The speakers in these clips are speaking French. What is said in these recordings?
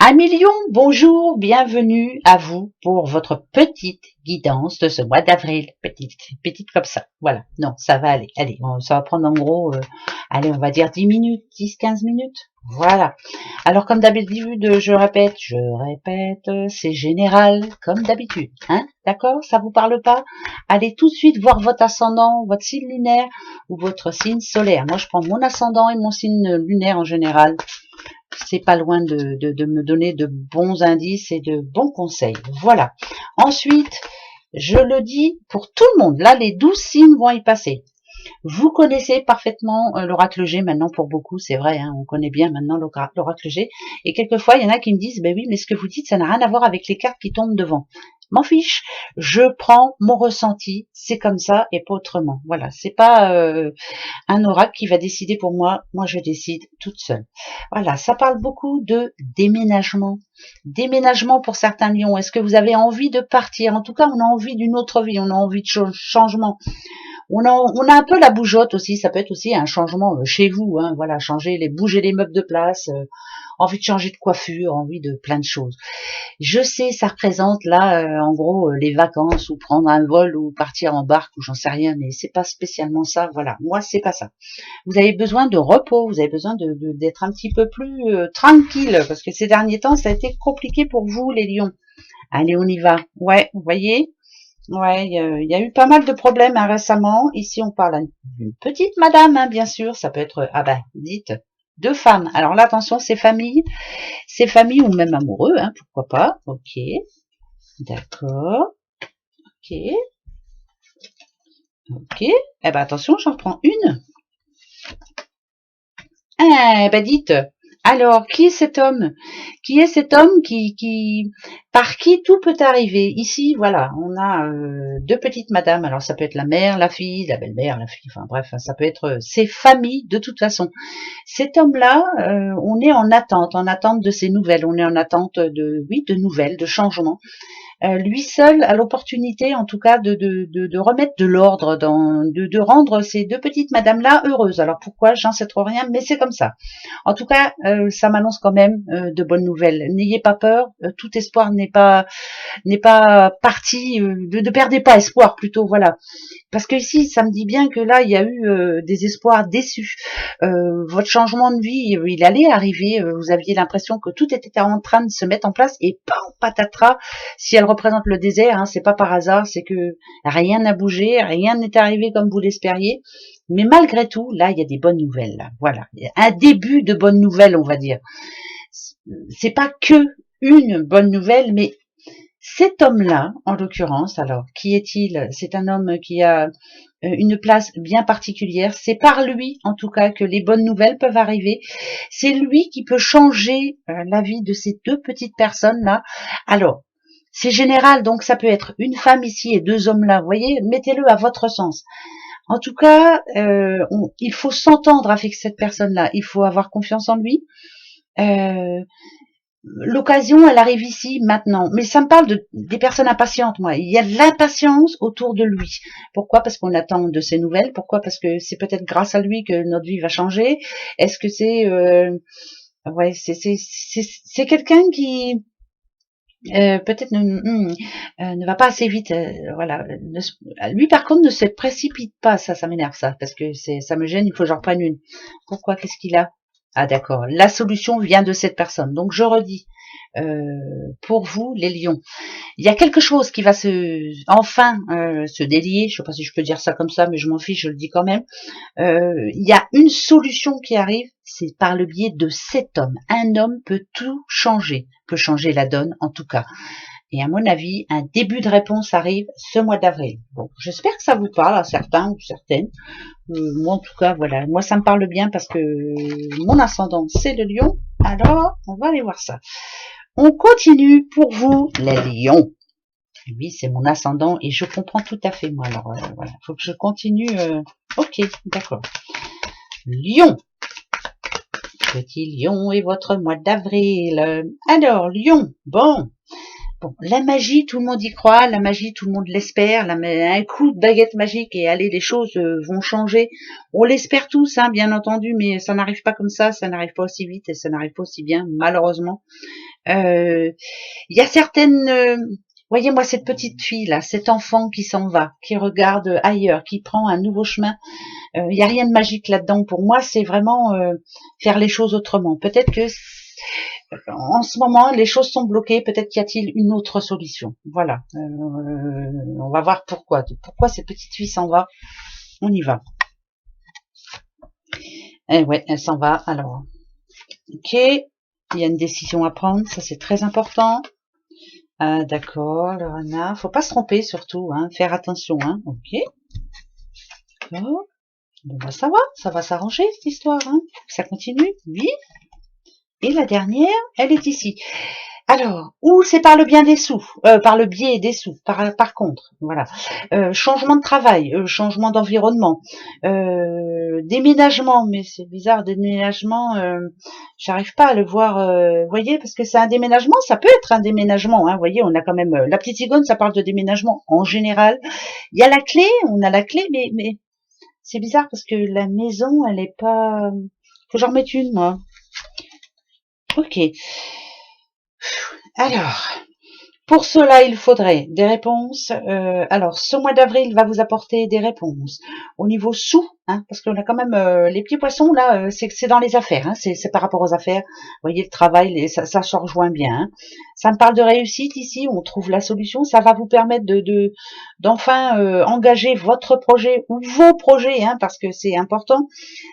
Amis Lion, bonjour, bienvenue à vous pour votre petite guidance de ce mois d'avril. Petite comme ça, voilà. Non, ça va aller. Allez, ça va prendre en gros, allez, on va dire 10 minutes, 10-15 minutes. Voilà. Alors comme d'habitude, je répète, c'est général, comme d'habitude. Hein, d'accord? Ça vous parle pas? Allez tout de suite voir votre ascendant, votre signe lunaire ou votre signe solaire. Moi, je prends mon ascendant et mon signe lunaire en général. C'est pas loin de me donner de bons indices et de bons conseils. Voilà. Ensuite, je le dis pour tout le monde. Là, les 12 signes vont y passer. Vous connaissez parfaitement l'oracle G maintenant pour beaucoup, c'est vrai, hein, on connaît bien maintenant l'oracle G. Et quelquefois, il y en a qui me disent, ben oui, mais ce que vous dites, ça n'a rien à voir avec les cartes qui tombent devant. M'en fiche, je prends mon ressenti, c'est comme ça et pas autrement. Voilà, c'est pas un oracle qui va décider pour moi, moi je décide toute seule. Voilà, ça parle beaucoup de déménagement. Déménagement pour certains lions. Est-ce que vous avez envie de partir? En tout cas, on a envie d'une autre vie, on a envie de changement. On a un peu la bougeotte aussi, ça peut être aussi un changement chez vous, hein, voilà, bouger les meubles de place, envie de changer de coiffure, envie de plein de choses. Je sais, ça représente là, en gros, les vacances ou prendre un vol ou partir en barque ou j'en sais rien, mais c'est pas spécialement ça. Voilà, moi c'est pas ça. Vous avez besoin de repos, vous avez besoin d'être un petit peu plus tranquille parce que ces derniers temps ça a été compliqué pour vous les lions. Allez, on y va. Ouais, vous voyez. Ouais, il y a eu pas mal de problèmes hein, récemment. Ici, on parle d'une petite madame, hein, bien sûr. Ça peut être, ah ben, dites, deux femmes. Alors là, attention, c'est famille ou même amoureux, hein, pourquoi pas. Ok, d'accord. Ok, ok. Eh ben attention, j'en prends une. Eh ben dites. Alors, qui est cet homme? Qui est cet homme par qui tout peut arriver? Ici, voilà, on a deux petites madames. Alors, ça peut être la mère, la fille, la belle-mère, la fille. Enfin bref, ça peut être ses familles de toute façon. Cet homme-là, on est en attente de ses nouvelles. On est en attente de nouvelles, de changements. Lui seul a l'opportunité, en tout cas, de remettre de l'ordre, de rendre ces deux petites madames-là heureuses. Alors pourquoi, j'en sais trop rien, mais c'est comme ça. En tout cas, ça m'annonce quand même de bonnes nouvelles. N'ayez pas peur, tout espoir n'est pas parti, ne perdez pas espoir plutôt, voilà. Parce que ici, ça me dit bien que là, il y a eu des espoirs déçus. Votre changement de vie, il allait arriver. Vous aviez l'impression que tout était en train de se mettre en place et pam, patatras. Si elle représente le désert, hein, c'est pas par hasard, c'est que rien n'a bougé, rien n'est arrivé comme vous l'espériez. Mais malgré tout, là, il y a des bonnes nouvelles. Là. Voilà, un début de bonnes nouvelles, on va dire. C'est pas que une bonne nouvelle, mais cet homme-là, en l'occurrence, alors, qui est-il? C'est un homme qui a une place bien particulière. C'est par lui, en tout cas, que les bonnes nouvelles peuvent arriver. C'est lui qui peut changer la vie de ces deux petites personnes-là. Alors, c'est général, donc ça peut être une femme ici et deux hommes là. Vous voyez, mettez-le à votre sens. En tout cas, il faut s'entendre avec cette personne-là. Il faut avoir confiance en lui. Euh, L'occasion, elle arrive ici, maintenant. Mais ça me parle des personnes impatientes, moi. Il y a de l'impatience autour de lui. Pourquoi? Parce qu'on attend de ses nouvelles. Pourquoi? Parce que c'est peut-être grâce à lui que notre vie va changer. Est-ce que c'est... ouais, c'est quelqu'un qui... peut-être ne va pas assez vite, voilà. Lui par contre ne se précipite pas, ça m'énerve ça, parce que ça me gêne, il faut que j'en reprenne une. Pourquoi? Qu'est-ce qu'il a? Ah d'accord, la solution vient de cette personne. Donc je redis, pour vous les lions, il y a quelque chose qui va enfin se délier, je sais pas si je peux dire ça comme ça, mais je m'en fiche, je le dis quand même. Il y a une solution qui arrive, c'est par le biais de cet homme. Un homme peut tout changer, peut changer la donne en tout cas. Et à mon avis, un début de réponse arrive ce mois d'avril. Bon, j'espère que ça vous parle à certains ou certaines. Moi en tout cas, voilà, moi ça me parle bien parce que mon ascendant c'est le lion. Alors, on va aller voir ça. On continue pour vous, les lions. Oui, c'est mon ascendant et je comprends tout à fait moi. Alors voilà, faut que je continue. Ok, d'accord. Lion, petit lion et votre mois d'avril. Alors, lion, bon, la magie, tout le monde y croit, la magie, tout le monde l'espère, un coup de baguette magique et allez, les choses vont changer. On l'espère tous, hein, bien entendu, mais ça n'arrive pas comme ça n'arrive pas aussi vite et ça n'arrive pas aussi bien, malheureusement. Il y a certaines... voyez-moi cette petite fille là, cet enfant qui s'en va, qui regarde ailleurs, qui prend un nouveau chemin. Il n'y a rien de magique là-dedans. Pour moi, c'est vraiment faire les choses autrement. Peut-être que en ce moment, les choses sont bloquées. Peut-être qu'y a-t-il une autre solution. Voilà. On va voir pourquoi. Pourquoi cette petite fille s'en va. On y va. Eh ouais, elle s'en va. Alors, ok. Il y a une décision à prendre. Ça, c'est très important. Ah, d'accord, Lorena. Faut pas se tromper surtout. Hein. Faire attention. Hein. Ok. D'accord. Bon, bah, ça va s'arranger cette histoire. Hein. Ça continue. Oui. Et la dernière, elle est ici. Alors, ou c'est par le bien des sous, par le biais des sous, par contre, voilà. Changement de travail, changement d'environnement, déménagement, mais c'est bizarre, déménagement, j'arrive pas à le voir, voyez, parce que c'est un déménagement, ça peut être un déménagement, hein, voyez, on a quand même, la petite cigogne, ça parle de déménagement en général. Il y a la clé, on a la clé, mais c'est bizarre parce que la maison, elle est pas, faut que j'en remette une, moi. Ok. Alors, pour cela, il faudrait des réponses. Alors, ce mois d'avril va vous apporter des réponses au niveau sous, hein, parce qu'on a quand même les petits poissons là, c'est dans les affaires, hein, c'est par rapport aux affaires. Vous voyez le travail, ça se rejoint bien. Hein. Ça me parle de réussite ici, on trouve la solution. Ça va vous permettre d'enfin engager votre projet ou vos projets, hein, parce que c'est important.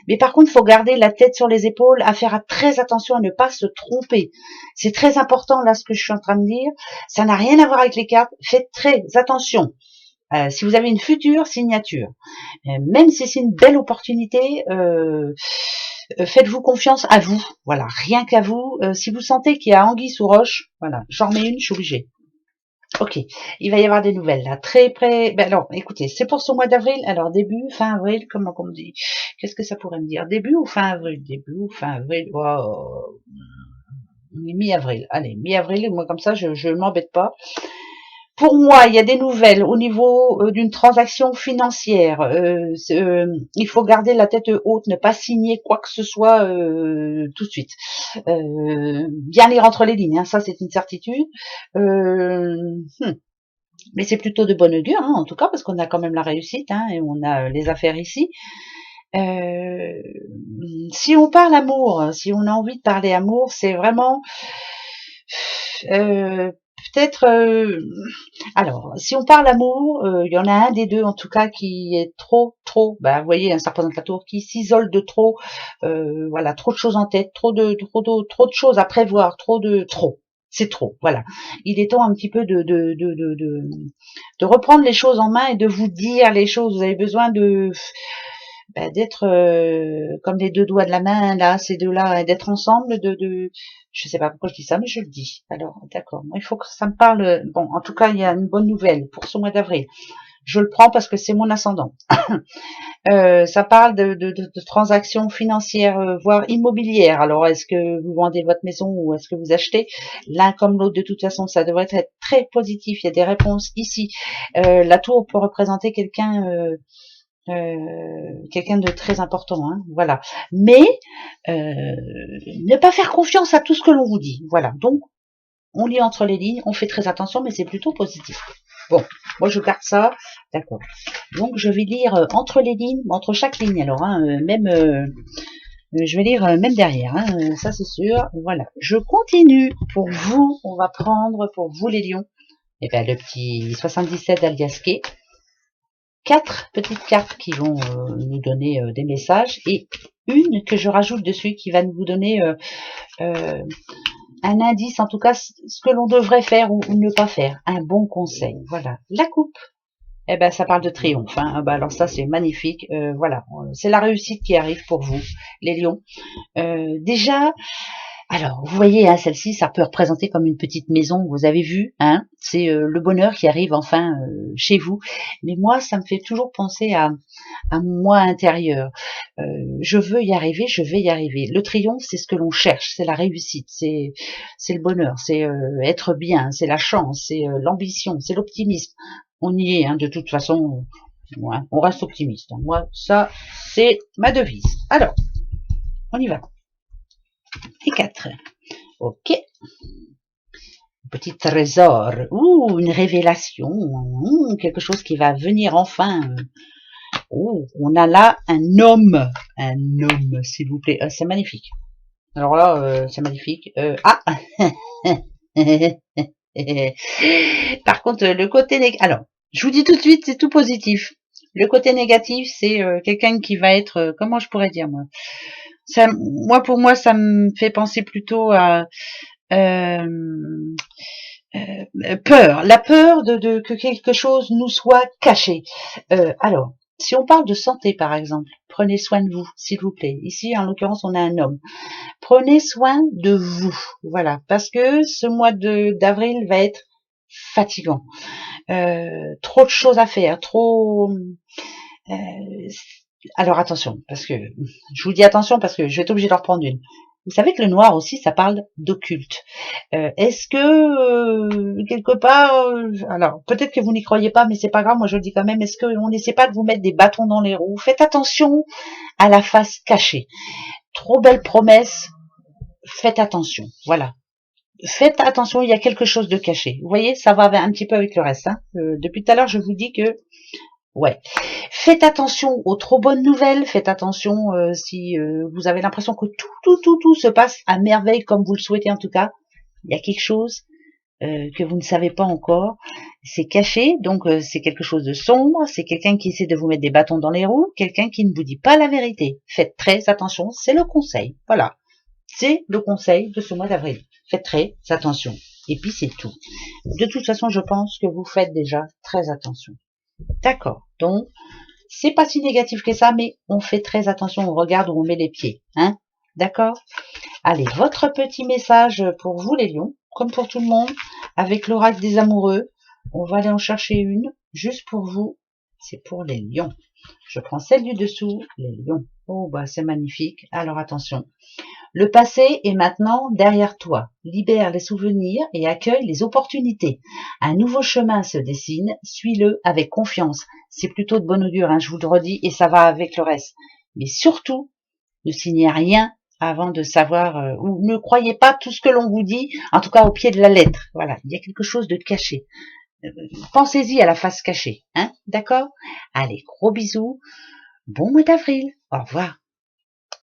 Mais par contre, il faut garder la tête sur les épaules, à faire très attention à ne pas se tromper. C'est très important là ce que je suis en train de dire. Ça n'a rien à voir avec les cartes. Faites très attention. Si vous avez une future signature, même si c'est une belle opportunité, faites-vous confiance à vous. Voilà, rien qu'à vous. Si vous sentez qu'il y a anguille sous roche, voilà, j'en remets une, je suis obligée. Ok, il va y avoir des nouvelles là, très près. Ben alors, écoutez, c'est pour ce mois d'avril. Alors début, fin avril, comment on me dit? Qu'est-ce que ça pourrait me dire? Début ou fin avril? Début ou fin avril? Wow. Mi-avril. Allez, mi-avril. Moi comme ça, je m'embête pas. Pour moi, il y a des nouvelles au niveau d'une transaction financière. Il faut garder la tête haute, ne pas signer quoi que ce soit tout de suite. Bien lire entre les lignes, hein, ça c'est une certitude. Mais c'est plutôt de bonne augure, hein, en tout cas, parce qu'on a quand même la réussite, hein, et on a les affaires ici. Si on parle amour, si on a envie de parler amour, c'est vraiment peut-être. Alors, si on parle amour, il y en a un des deux en tout cas qui est trop. Bah, vous voyez, ça représente la tour qui s'isole de trop. Voilà, trop de choses en tête, trop de choses à prévoir, trop. C'est trop, voilà. Il est temps un petit peu de reprendre les choses en main et de vous dire les choses. Vous avez besoin d'être comme les deux doigts de la main, là, ces deux-là, d'être ensemble, je sais pas pourquoi je dis ça, mais je le dis. Alors, d'accord. Moi, il faut que ça me parle. Bon, en tout cas, il y a une bonne nouvelle pour ce mois d'avril. Je le prends parce que c'est mon ascendant. Ça parle de transactions financières, voire immobilières. Alors, est-ce que vous vendez votre maison ou est-ce que vous achetez? L'un comme l'autre, de toute façon, ça devrait être très positif. Il y a des réponses ici. La tour peut représenter quelqu'un de très important, hein, voilà. Mais ne pas faire confiance à tout ce que l'on vous dit. Voilà. Donc, on lit entre les lignes, on fait très attention, mais c'est plutôt positif. Bon, moi je garde ça, d'accord. Donc je vais lire entre les lignes, entre chaque ligne alors, hein, même je vais lire même derrière, hein, ça c'est sûr. Voilà, je continue pour vous, on va prendre pour vous les lions, et ben le petit 77 d'Aliasqué. 4 petites cartes qui vont nous donner des messages et une que je rajoute dessus qui va nous donner un indice, en tout cas ce que l'on devrait faire ou ne pas faire, un bon conseil. Voilà, la coupe. Eh ben, ça parle de triomphe. Hein. Ben, alors ça, c'est magnifique. Voilà, c'est la réussite qui arrive pour vous, les lions. Déjà, alors, vous voyez, hein, celle-ci, ça peut représenter comme une petite maison, vous avez vu, hein, c'est le bonheur qui arrive enfin chez vous. Mais moi, ça me fait toujours penser à mon moi intérieur. Je veux y arriver, je vais y arriver. Le triomphe, c'est ce que l'on cherche, c'est la réussite, c'est le bonheur, c'est être bien, c'est la chance, c'est l'ambition, c'est l'optimisme. On y est, hein, de toute façon, ouais, on reste optimiste. Hein. Moi, ça, c'est ma devise. Alors, on y va. Et 4. Ok. petit trésor, ou une révélation, quelque chose qui va venir enfin. On a là un homme, s'il vous plaît, c'est magnifique. Alors là, c'est magnifique. Ah, par contre, le côté négatif. Alors, je vous dis tout de suite, c'est tout positif. Le côté négatif, c'est quelqu'un qui va être, comment je pourrais dire moi. Ça, pour moi, ça me fait penser plutôt à peur, la peur de que quelque chose nous soit caché. Alors, si on parle de santé, par exemple, prenez soin de vous, s'il vous plaît. Ici, en l'occurrence, on a un homme. Prenez soin de vous, voilà, parce que ce mois d'avril va être fatigant. Trop de choses à faire, trop. Euh, alors attention, parce que je vous dis attention parce que je vais être obligée d'en reprendre une. Vous savez que le noir aussi, ça parle d'occulte. Est-ce que quelque part, alors peut-être que vous n'y croyez pas, mais c'est pas grave, moi je le dis quand même. Est-ce qu'on n'essaie pas de vous mettre des bâtons dans les roues? Faites attention à la face cachée. Trop belles promesses, faites attention. Voilà. Faites attention, il y a quelque chose de caché. Vous voyez, ça va un petit peu avec le reste. Hein. Depuis tout à l'heure, je vous dis que ouais. Faites attention aux trop bonnes nouvelles. Faites attention si vous avez l'impression que tout se passe à merveille comme vous le souhaitez en tout cas. Il y a quelque chose que vous ne savez pas encore. C'est caché, donc c'est quelque chose de sombre. C'est quelqu'un qui essaie de vous mettre des bâtons dans les roues. Quelqu'un qui ne vous dit pas la vérité. Faites très attention. C'est le conseil. Voilà. C'est le conseil de ce mois d'avril. Faites très attention. Et puis c'est tout. De toute façon, je pense que vous faites déjà très attention. D'accord. Donc, c'est pas si négatif que ça, mais on fait très attention, on regarde où on met les pieds. Hein? D'accord? Allez, votre petit message pour vous les lions, comme pour tout le monde, avec l'oracle des amoureux. On va aller en chercher une, juste pour vous. C'est pour les lions. Je prends celle du dessous, les lions. Oh, bah c'est magnifique. Alors attention. Le passé est maintenant derrière toi. Libère les souvenirs et accueille les opportunités. Un nouveau chemin se dessine, suis-le avec confiance. C'est plutôt de bon augure, hein, je vous le redis, et ça va avec le reste. Mais surtout, ne signez rien avant de savoir, ou ne croyez pas tout ce que l'on vous dit, en tout cas au pied de la lettre. Voilà, il y a quelque chose de caché. Pensez-y à la face cachée, hein, d'accord? Allez, gros bisous, bon mois d'avril, au revoir.